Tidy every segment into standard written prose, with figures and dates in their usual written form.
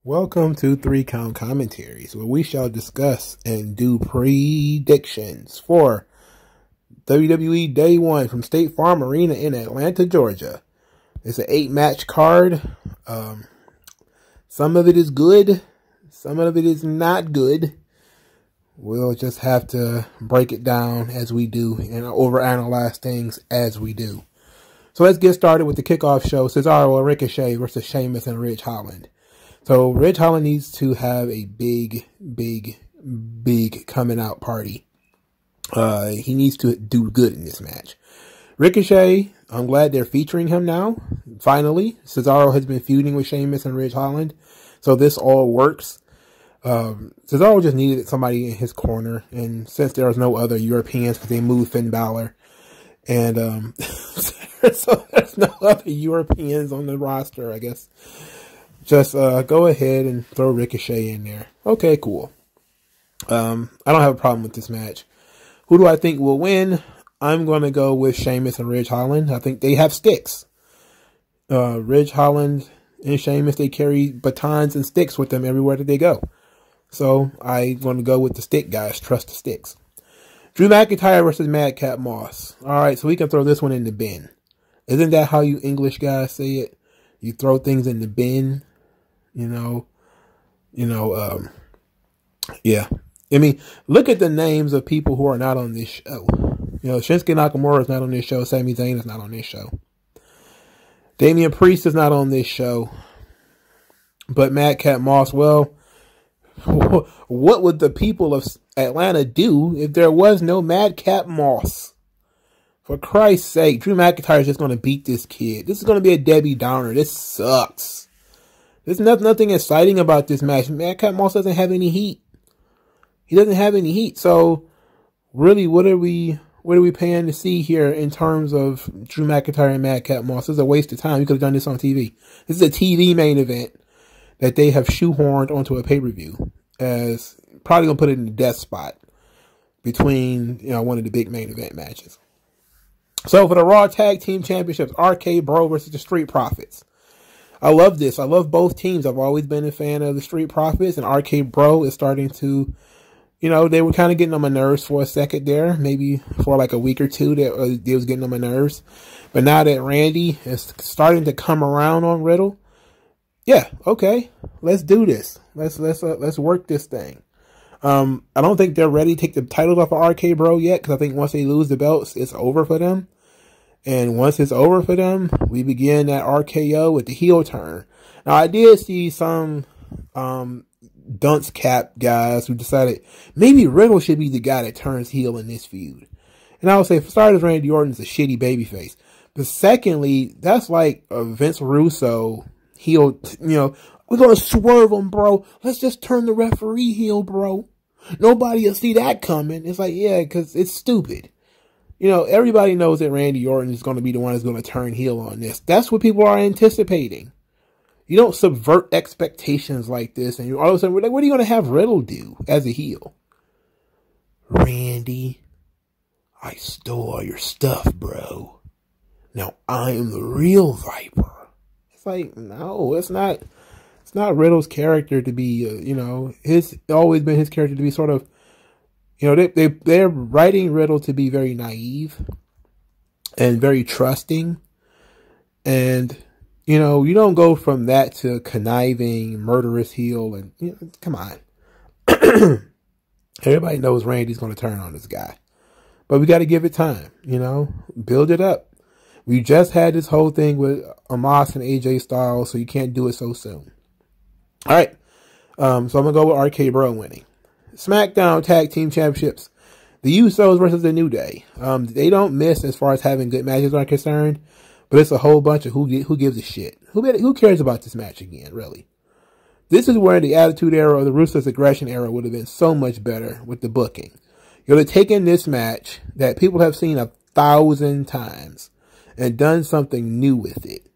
Welcome to 3 Count Commentaries, where we shall discuss and do predictions for WWE Day 1 from State Farm Arena in Atlanta, Georgia. It's an 8-match card. Some of it is good, some of it is not good. We'll just have to break it down as we do and overanalyze things as we do. So let's get started with the kickoff show. Cesaro and Ricochet versus Sheamus and Holland. So Ridge Holland needs to have a big coming out party. He needs to do good in this match. Ricochet, I'm glad they're featuring him now. Finally, Cesaro has been feuding with Sheamus and Ridge Holland, so this all works. Cesaro just needed somebody in his corner, and since there was no other Europeans because they moved Finn Balor, and so there's no other Europeans on the roster, I guess. Just go ahead and throw Ricochet in there. Okay, cool. I don't have a problem with this match. Who do I think will win? I'm going to go with Sheamus and Ridge Holland. I think they have sticks. Ridge Holland and Sheamus, they carry batons and sticks with them everywhere that they go. So I'm going to go with the stick guys. Trust the sticks. Drew McIntyre versus Madcap Moss. All right, so we can throw this one in the bin. Isn't that how you English guys say it? You throw things in the bin. Yeah. I mean, look at the names of people who are not on this show. Shinsuke Nakamura is not on this show. Sami Zayn is not on this show. Damian Priest is not on this show. But Madcap Moss, well, what would the people of Atlanta do if there was no Madcap Moss? For Christ's sake, Drew McIntyre is just going to beat this kid. This is going to be a Debbie Downer. This sucks. There's nothing exciting about this match. Madcap Moss doesn't have any heat. He doesn't have any heat. So, really, what are we paying to see here in terms of Drew McIntyre and Madcap Moss? This is a waste of time. You could have done this on TV. This is a TV main event that they have shoehorned onto a pay-per-view as probably going to put it in the death spot between, one of the big main event matches. So, for the Raw Tag Team Championships, RK Bro versus the Street Profits. I love this. I love both teams. I've always been a fan of the Street Profits, and RK Bro is starting to, they were kind of getting on my nerves for a second there, maybe for like a week or two that they was getting on my nerves. But now that Randy is starting to come around on Riddle, yeah, okay, let's do this. Let's work this thing. I don't think they're ready to take the titles off of RK Bro yet, because I think once they lose the belts, it's over for them. And once it's over for them, we begin that RKO with the heel turn. Now, I did see some dunce cap guys who decided maybe Riddle should be the guy that turns heel in this feud. And I would say, for starters, Randy Orton's a shitty babyface. But secondly, that's like a Vince Russo heel, we're going to swerve him, bro. Let's just turn the referee heel, bro. Nobody will see that coming. It's like, yeah, because it's stupid. Everybody knows that Randy Orton is going to be the one that's going to turn heel on this. That's what people are anticipating. You don't subvert expectations like this, and you all of a sudden, what are you going to have Riddle do as a heel? Randy, I stole all your stuff, bro. Now I am the real Viper. It's like, no, it's not. It's not Riddle's character to be, it's always been his character to be sort of, they're writing Riddle to be very naive and very trusting. And, you don't go from that to conniving, murderous heel. And, come on. Everybody knows Randy's going to turn on this guy. But we got to give it time, build it up. We just had this whole thing with Amos and AJ Styles, so you can't do it so soon. All right. So I'm going to go with RK Bro winning. SmackDown Tag Team Championships. The Usos versus the New Day. They don't miss as far as having good matches are concerned, but it's a whole bunch of who gives a shit. Who cares about this match again, really? This is where the Attitude Era or the Ruthless Aggression Era would have been so much better with the booking. You would have taken this match that people have seen 1,000 times and done something new with it.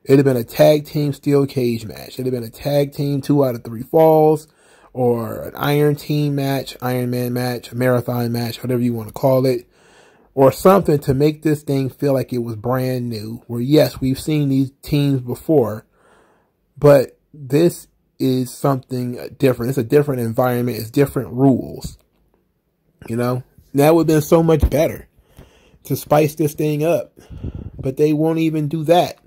It would have been a tag team steel cage match. It would have been a tag team 2 out of 3 falls, or an Iron Team match, Iron Man match, a marathon match, whatever you want to call it, or something to make this thing feel like it was brand new, where yes, we've seen these teams before, but this is something different. It's a different environment. It's different rules. You know, that would have been so much better to spice this thing up. But they won't even do that.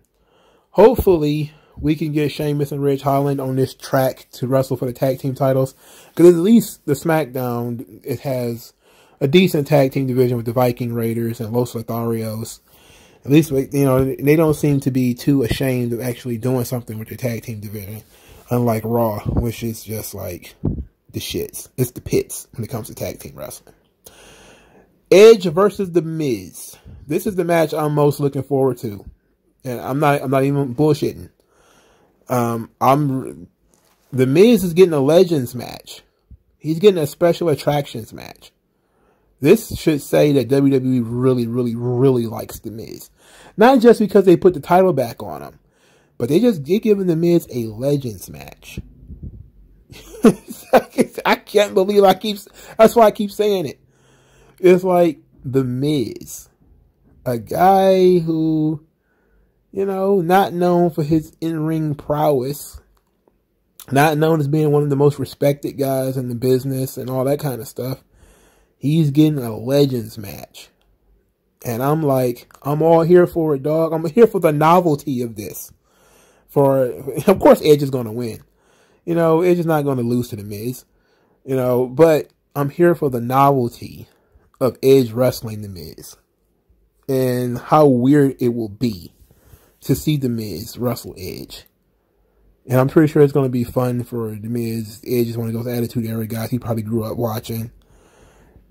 Hopefully, we can get Sheamus and Ridge Holland on this track to wrestle for the tag team titles. Because at least the SmackDown, it has a decent tag team division with the Viking Raiders and Los Lotharios. At least, you know, they don't seem to be too ashamed of actually doing something with their tag team division. Unlike Raw, which is just like the shits. It's the pits when it comes to tag team wrestling. Edge versus The Miz. This is the match I'm most looking forward to. And I'm not even bullshitting. The Miz is getting a Legends match. He's getting a Special Attractions match. This should say that WWE really, really, really likes The Miz. Not just because they put the title back on him, but they're giving The Miz a Legends match. I can't believe that's why I keep saying it. It's like The Miz, a guy who, you know, not known for his in-ring prowess, not known as being one of the most respected guys in the business and all that kind of stuff. He's getting a Legends match. And I'm like, I'm all here for it, dog. I'm here for the novelty of this. Of course, Edge is going to win. You know, Edge is not going to lose to The Miz. You know, but I'm here for the novelty of Edge wrestling The Miz. And how weird it will be to see The Miz wrestle Edge. And I'm pretty sure it's going to be fun for The Miz. Edge is one of those Attitude Era guys he probably grew up watching.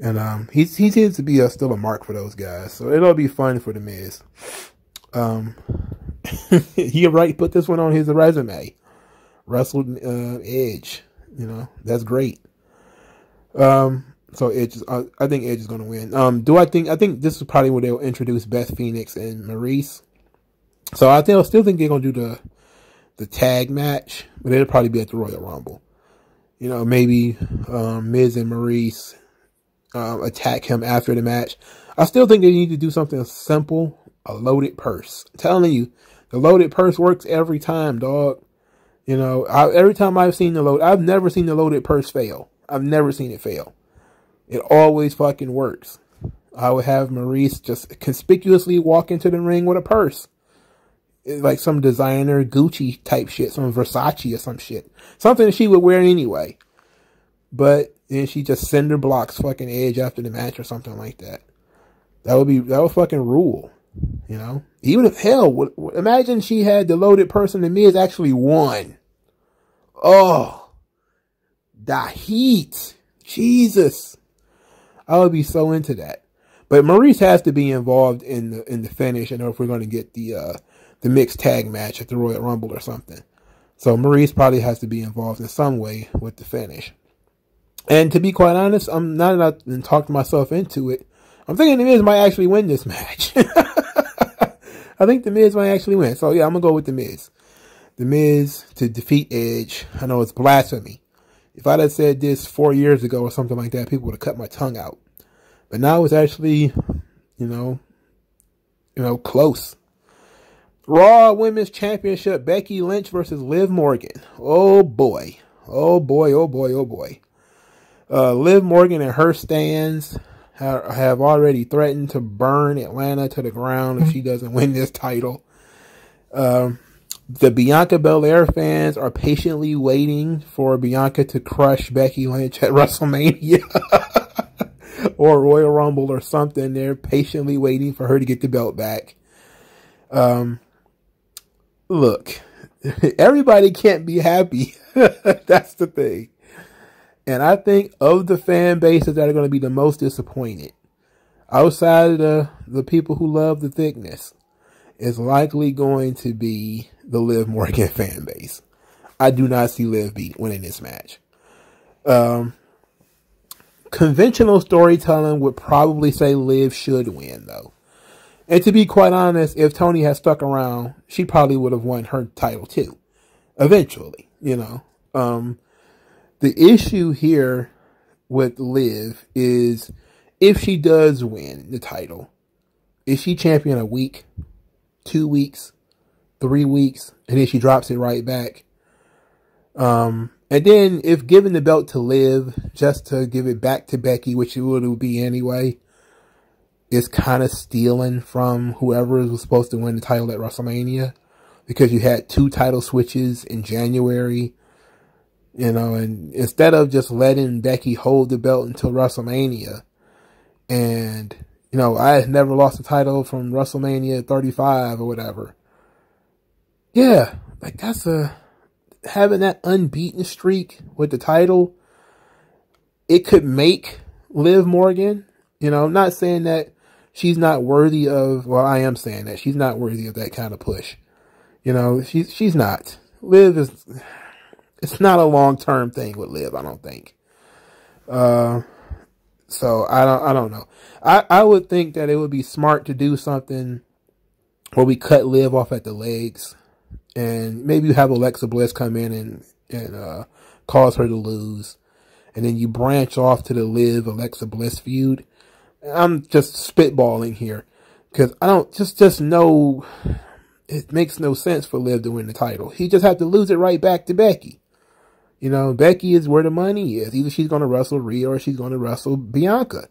And he seems to be still a mark for those guys. So it'll be fun for The Miz. He put this one on his resume. Wrestled Edge. You know, that's great. So Edge is, I think Edge is going to win. I think this is probably where they'll introduce Beth Phoenix and Maurice. So I still think they're going to do the tag match, but it'll probably be at the Royal Rumble. You know, maybe Miz and Maurice attack him after the match. I still think they need to do something simple, a loaded purse. I'm telling you, the loaded purse works every time, dog. You know, every time I've never seen the loaded purse fail. I've never seen it fail. It always fucking works. I would have Maurice just conspicuously walk into the ring with a purse. It's like some designer Gucci type shit, some Versace or some shit. Something that she would wear anyway. But then she just cinder blocks fucking Edge after the match or something like that. That would fucking rule. You know? Even if, hell, imagine she had the loaded purse and The Miz actually won. Oh. The heat. Jesus. I would be so into that. But Maurice has to be involved in the finish in order if we're going to get the mixed tag match at the Royal Rumble or something. So Maurice probably has to be involved in some way with the finish. And to be quite honest, I'm not and talked myself into it. I'm thinking The Miz might actually win this match. I think The Miz might actually win. So yeah, I'm going to go with The Miz. The Miz to defeat Edge. I know it's blasphemy. If I'd have said this 4 years ago or something like that, people would have cut my tongue out. But now it's actually, you know, close. Raw Women's Championship, Becky Lynch versus Liv Morgan. Oh boy. Oh boy, oh boy, oh boy. Liv Morgan and her stands have already threatened to burn Atlanta to the ground if she doesn't win this title. The Bianca Belair fans are patiently waiting for Bianca to crush Becky Lynch at WrestleMania or Royal Rumble or something. They're patiently waiting for her to get the belt back. Look, everybody can't be happy. That's the thing. And I think of the fan bases that are going to be the most disappointed, outside of the people who love the thickness, is likely going to be the Liv Morgan fan base. I do not see Liv winning this match. Conventional storytelling would probably say Liv should win, though. And to be quite honest, if Tony had stuck around, she probably would have won her title too. Eventually, you know. The issue here with Liv is if she does win the title, is she champion a week, 2 weeks, 3 weeks, and then she drops it right back? And then if given the belt to Liv, just to give it back to Becky, which it would be anyway, is kind of stealing from whoever was supposed to win the title at WrestleMania, because you had 2 title switches in January, you know, and instead of just letting Becky hold the belt until WrestleMania, and, you know, I had never lost a title from WrestleMania 35 or whatever. Yeah, like having that unbeaten streak with the title, it could make Liv Morgan, you know, I'm not saying that she's not worthy of, well, I am saying that she's not worthy of that kind of push. You know, she's not. Liv is, it's not a long-term thing with Liv, I don't think. So I don't know. I would think that it would be smart to do something where we cut Liv off at the legs, and maybe you have Alexa Bliss come in and cause her to lose, and then you branch off to the Liv Alexa Bliss feud. I'm just spitballing here, because I don't just know, it makes no sense for Liv to win the title. He just have to lose it right back to Becky. You know, Becky is where the money is. Either she's going to wrestle Rhea or she's going to wrestle Bianca.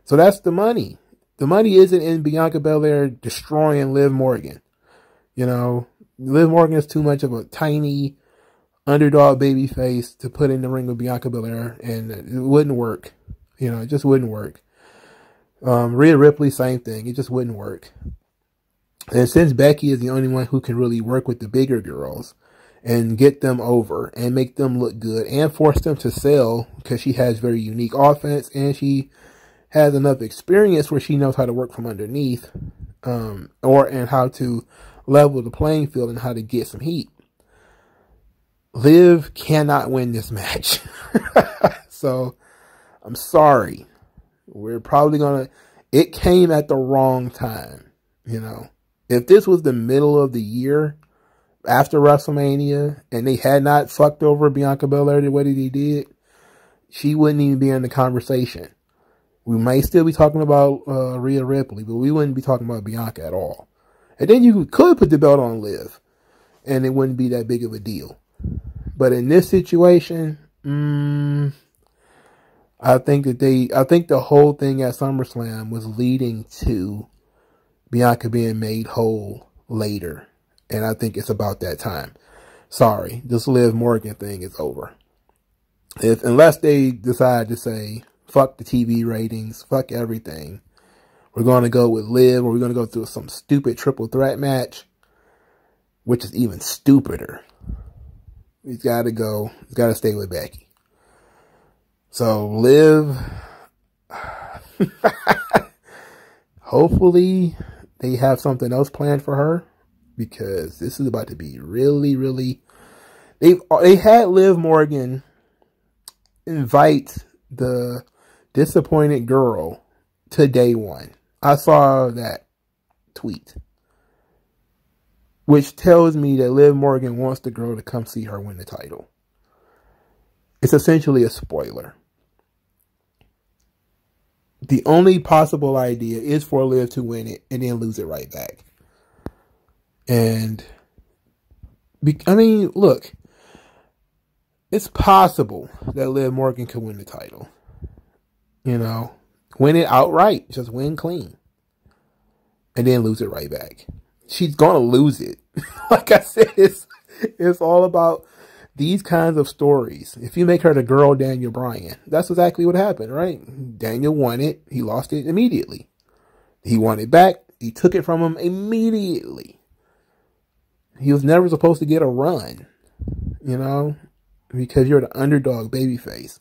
So that's the money. The money isn't in Bianca Belair destroying Liv Morgan. You know, Liv Morgan is too much of a tiny underdog babyface to put in the ring with Bianca Belair, and it wouldn't work. You know, it just wouldn't work. Rhea Ripley, same thing. It just wouldn't work. And since Becky is the only one who can really work with the bigger girls and get them over and make them look good and force them to sell, because she has very unique offense and she has enough experience where she knows how to work from underneath, and how to level the playing field and how to get some heat. Liv cannot win this match. So I'm sorry. We're probably it came at the wrong time. You know, if this was the middle of the year after WrestleMania and they had not fucked over Bianca Belair the way that they did, she wouldn't even be in the conversation. We may still be talking about Rhea Ripley, but we wouldn't be talking about Bianca at all. And then you could put the belt on Liv, and it wouldn't be that big of a deal. But in this situation, I think the whole thing at SummerSlam was leading to Bianca being made whole later. And I think it's about that time. Sorry, this Liv Morgan thing is over. Unless they decide to say, fuck the TV ratings, fuck everything, we're going to go with Liv, or we're going to go through some stupid triple threat match, which is even stupider. He's got to go. He's got to stay with Becky. So Liv, hopefully they have something else planned for her, because this is about to be really, really. They had Liv Morgan invite the disappointed girl to day one. I saw that tweet, which tells me that Liv Morgan wants the girl to come see her win the title. It's essentially a spoiler. The only possible idea is for Liv to win it and then lose it right back. And, I mean, look, it's possible that Liv Morgan could win the title. You know, win it outright, just win clean, and then lose it right back. She's going to lose it. Like I said, it's all about these kinds of stories. If you make her the girl Daniel Bryan, that's exactly what happened, right? Daniel won it. He lost it immediately. He won it back. He took it from him immediately. He was never supposed to get a run, you know, because you're the underdog babyface.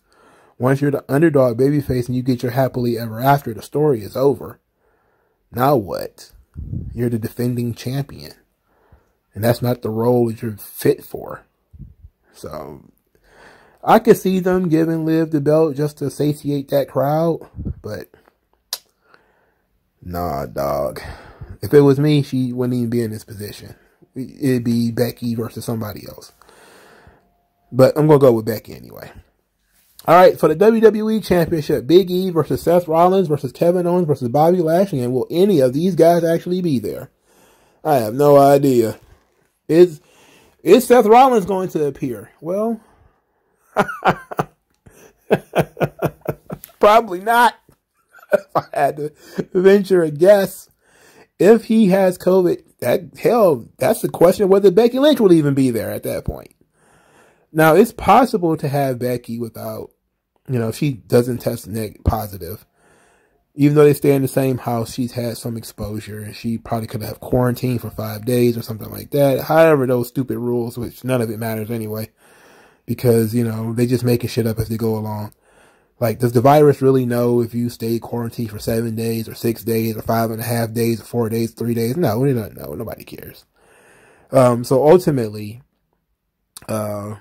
Once you're the underdog babyface and you get your happily ever after, the story is over. Now what? You're the defending champion. And that's not the role that you're fit for. So, I could see them giving Liv the belt just to satiate that crowd. But, nah, dog. If it was me, she wouldn't even be in this position. It'd be Becky versus somebody else. But I'm going to go with Becky anyway. Alright, for the WWE Championship, Big E versus Seth Rollins versus Kevin Owens versus Bobby Lashley. And will any of these guys actually be there? I have no idea. Is Seth Rollins going to appear? Well, probably not. If I had to venture a guess, if he has COVID, that's the question of whether Becky Lynch will even be there at that point. Now, it's possible to have Becky without, if she doesn't test positive. Even though they stay in the same house, she's had some exposure, and she probably could have quarantined for 5 days or something like that. However, those stupid rules, which none of it matters anyway, because, they just making shit up as they go along. Like, does the virus really know if you stay quarantined for 7 days or 6 days or 5.5 days or 4 days, 3 days? No, we don't know. Nobody cares. So ultimately, the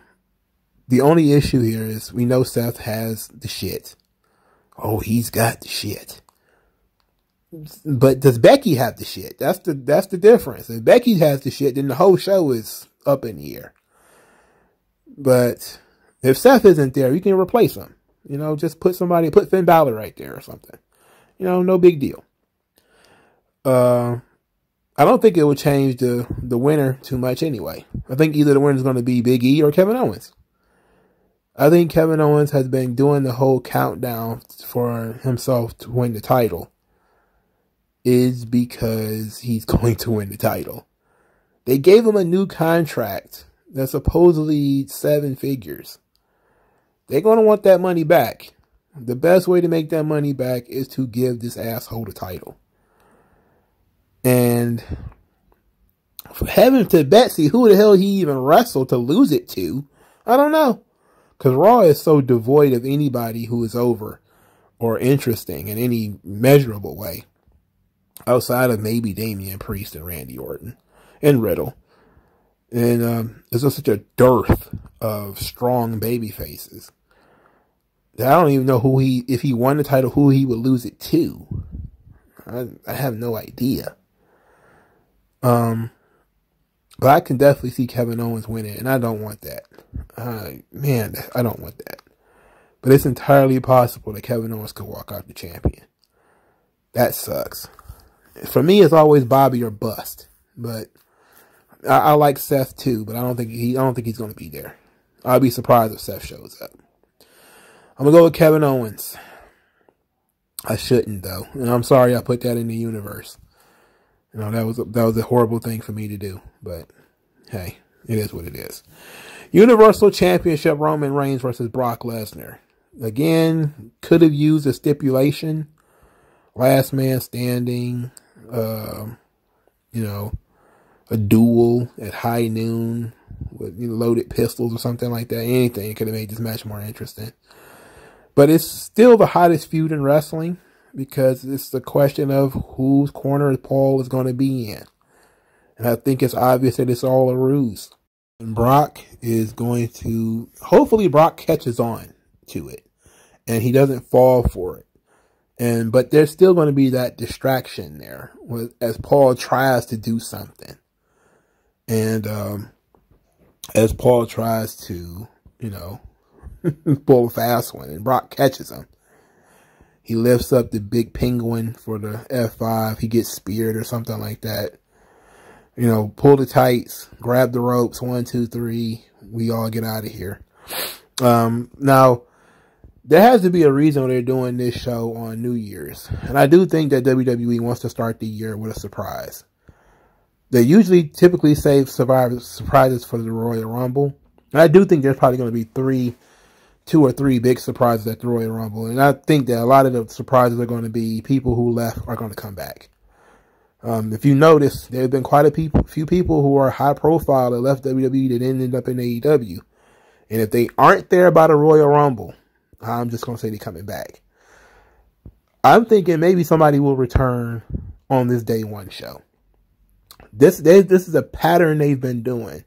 only issue here is we know Seth has the shit. Oh, he's got the shit. But does Becky have the shit? That's the difference. If Becky has the shit, then the whole show is up in the air. But if Seth isn't there, you can replace him. Just put Finn Balor right there or something. No big deal. I don't think it would change the winner too much anyway. I think either the winner is going to be Big E or Kevin Owens. I think Kevin Owens has been doing the whole countdown for himself to win the title is because he's going to win the title. They gave him a new contract that's supposedly 7 figures. They're going to want that money back. The best way to make that money back is to give this asshole the title. And for heaven to Betsy, who the hell he even wrestled to lose it to, I don't know. Because Raw is so devoid of anybody who is over or interesting in any measurable way. Outside of maybe Damian Priest and Randy Orton and Riddle. And there's just such a dearth of strong baby faces. I don't even know if he won the title, who he would lose it to. I have no idea. But I can definitely see Kevin Owens winning, and I don't want that. Man, I don't want that. But it's entirely possible that Kevin Owens could walk out the champion. That sucks. For me, it's always Bobby or bust. But I like Seth too, but I don't think he's going to be there. I'll be surprised if Seth shows up. I'm going to go with Kevin Owens. I shouldn't, though. And I'm sorry I put that in the universe. That was a horrible thing for me to do. But, hey, it is what it is. Universal Championship, Roman Reigns versus Brock Lesnar. Again, could have used a stipulation. Last man standing. A duel at high noon with loaded pistols or something like that. Anything could have made this match more interesting. But it's still the hottest feud in wrestling because it's the question of whose corner Paul is going to be in. And I think it's obvious that it's all a ruse. And Brock is going to, hopefully Brock catches on to it and he doesn't fall for it. But there's still going to be that distraction there as Paul tries to do something. And as Paul tries to, pull a fast one, and Brock catches him. He lifts up the big penguin for the F5. He gets speared or something like that. Pull the tights, grab the ropes, 1, 2, 3. We all get out of here. Now, there has to be a reason why they're doing this show on New Year's. And I do think that WWE wants to start the year with a surprise. They typically save surprises for the Royal Rumble. And I do think there's probably going to be 2 or 3 big surprises at the Royal Rumble. And I think that a lot of the surprises are going to be people who left are going to come back. If you notice, there have been quite a few people who are high profile that left WWE that ended up in AEW. And if they aren't there by the Royal Rumble, I'm just going to say they're coming back. I'm thinking maybe somebody will return on this day one show. This is a pattern they've been doing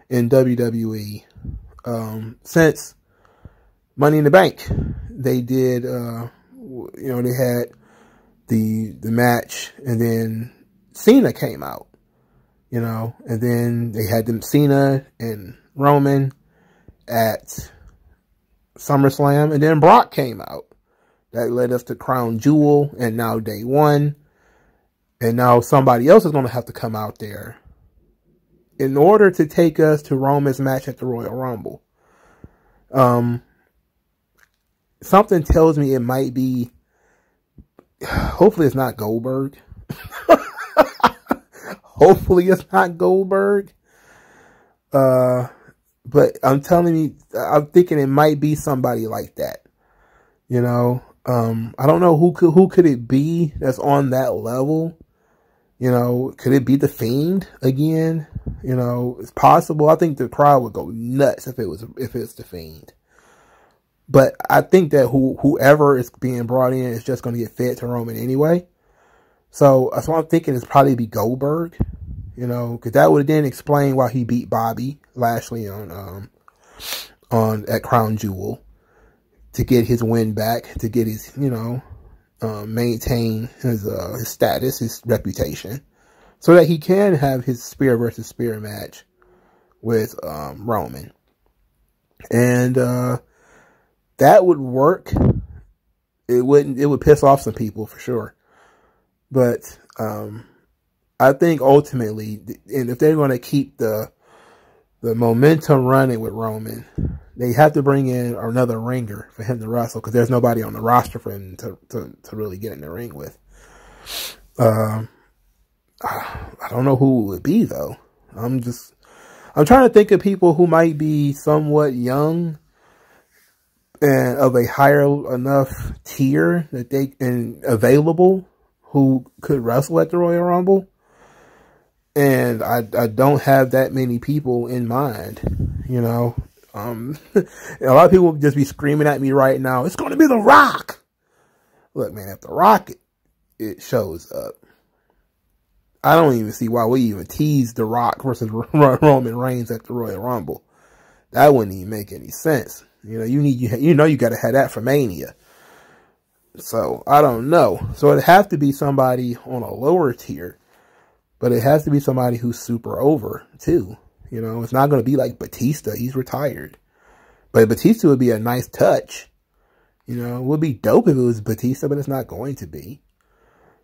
in WWE since Money in the Bank. They did, they had the match, and then Cena came out, and then they had them Cena and Roman at SummerSlam, and then Brock came out. That led us to Crown Jewel, and now Day One. And now somebody else is going to have to come out there in order to take us to Roman's match at the Royal Rumble, something tells me it might be, hopefully it's not Goldberg. Hopefully it's not Goldberg. But I'm thinking it might be somebody like that. You know, I don't know who could it be that's on that level. You know, could it be The Fiend again? You know, it's possible. I think the crowd would go nuts if it's The Fiend. But I think that whoever is being brought in is just going to get fed to Roman anyway. So that's what I'm thinking is probably be Goldberg. You know, because that would then explain why he beat Bobby Lashley on at Crown Jewel to get his win back, to get his, you know, maintain his status, his reputation, so that he can have his spear versus spear match with Roman, and that would work. It would piss off some people for sure, but I think ultimately, and if they're going to keep the momentum running with Roman, they have to bring in another ringer for him to wrestle, because there's nobody on the roster for him to really get in the ring with. I don't know who it would be though. I'm trying to think of people who might be somewhat young and of a higher enough tier that available who could wrestle at the Royal Rumble. And I don't have that many people in mind, you know. A lot of people will just be screaming at me right now, it's going to be The Rock. Look, man, if The Rock it shows up, I don't even see why we even tease The Rock versus Roman Reigns at the Royal Rumble. That wouldn't even make any sense. You know, you got to have that for Mania. So I don't know. So it'd have to be somebody on a lower tier. But it has to be somebody who's super over, too. You know, it's not going to be like Batista. He's retired. But Batista would be a nice touch. You know, it would be dope if it was Batista, but it's not going to be.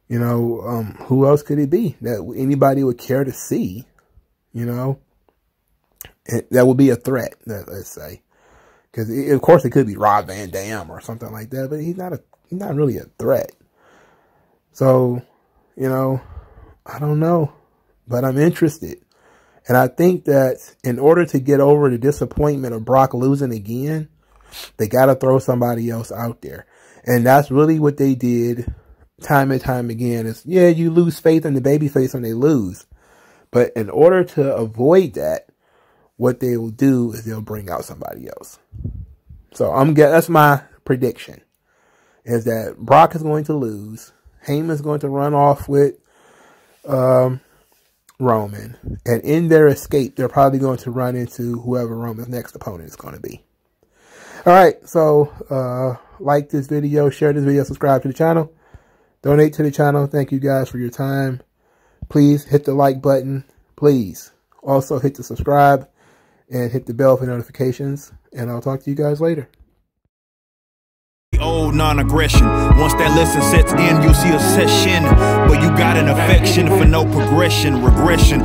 You know, who else could it be that anybody would care to see? You know, that would be a threat, let's say. Because, of course, it could be Rob Van Dam or something like that, but he's not really a threat. So, you know, I don't know, but I'm interested. And I think that in order to get over the disappointment of Brock losing again, they got to throw somebody else out there. And that's really what they did time and time again. Is, yeah, you lose faith in the babyface when they lose. But in order to avoid that, what they will do is they'll bring out somebody else. So that's my prediction, is that Brock is going to lose. Heyman's going to run off with Roman, and in their escape, they're probably going to run into whoever Roman's next opponent is going to be. All right, so like this video, share this video, subscribe to the channel, donate to the channel. Thank you guys for your time. Please hit the like button. Please also hit the subscribe and hit the bell for notifications, and I'll talk to you guys later. Old non-aggression. Once that lesson sets in, you'll see a session, but you got an affection for no progression, regression.